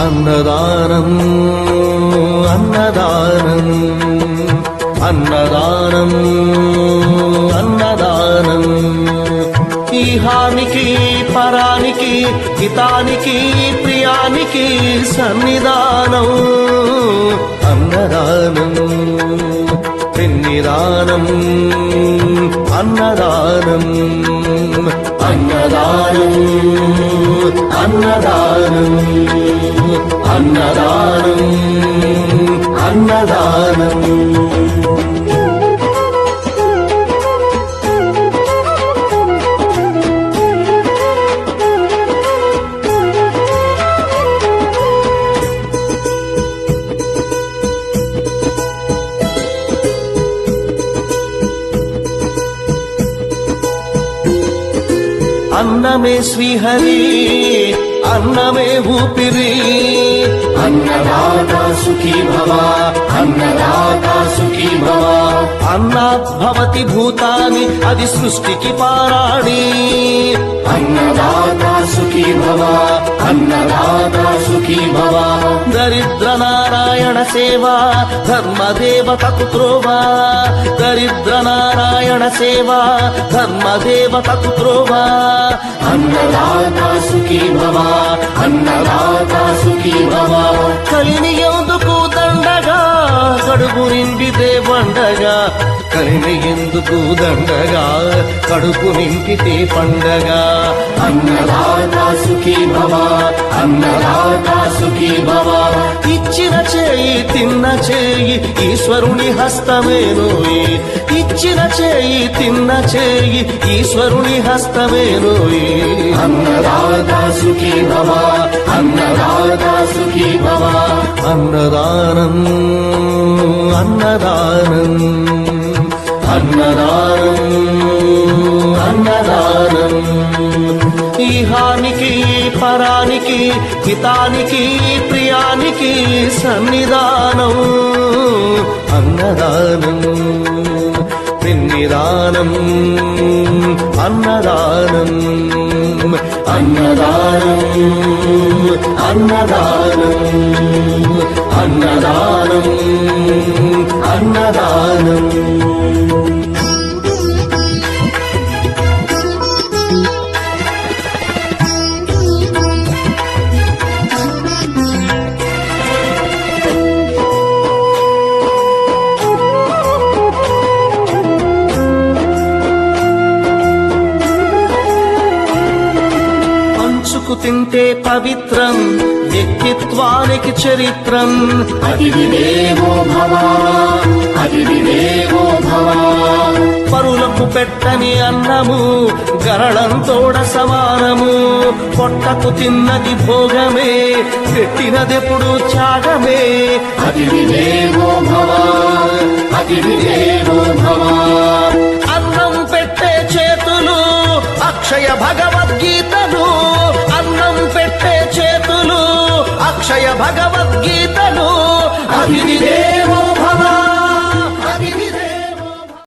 అన్నదానం అన్నదానం అన్నదానం అన్నదానం ఈహానికి పరానికి హితానికి ప్రియానికి సన్నిధానం అన్నదానం పెన్నిదానం అన్నదానం అన్నదానం అన్నదానం అన్నదానం అన్నదానం అన్నమే శ్రీహరి అన్నమే ఊపిరి అన్నదాతా సుఖీ భవ అన్నదాతా సుఖీ భవ అన్నాత్ భవతి భూతాని అది సృష్టికి పారాణి అన్నదాతా సుఖీ భవ అన్నదాతా సుఖీ భవ దరిద్ర నారాయణ సేవా ధర్మదేవతకు త్రోవా దరిద్ర నారాయణ సేవా ధర్మదేవతకు త్రోవా అన్నదాతా సుఖీ భవ అన్నదాతా సుఖీ భవ కలిని ఎందుకు దండగా కడుపు నింపితే పండగ కలిని ఎందుకు దండగా కడుపు నింపితే పండగ అన్నదాతా సుఖీ భవ అన్నదాతా సుఖీ భవ ఇచ్చిన చేయి తిన్న చేయి ఈశ్వరుని హస్తమేనోయి ఇచ్చిన చేయి తిన్న చేయి ఈశ్వరుని హస్తమేనోయి అన్నదాతా సుఖీ భవ అన్నదాతా సుఖీ భవ అన్నదానం అన్నదానం అన్నదానం అన్నదానం ఈహానికి పరానికి హితానికి ప్రియానికి సన్నిధానం అన్నదానం పెన్నిదానం అన్నదానం అన్నదానం అన్నదానం అన్నదానం అన్నదానం తింటే పవిత్రం వ్యక్తిత్వానికి చరిత్రం అతిథిదేవో భవ అతిథిదేవో భవ పరులకు పెట్టని అన్నము గరళంతోడ సమానము పొట్టకు తిన్నది భోగమే పెట్టినదెప్పుడు త్యాగమే అతిథిదేవో భవ అతిథిదేవో భవ అన్నం పెట్టే చేతులు అక్షయ భగవద్గీతలు అన్నం పెట్టే చేతులు అక్షయ భగవద్గీతలు అతిథిదేవో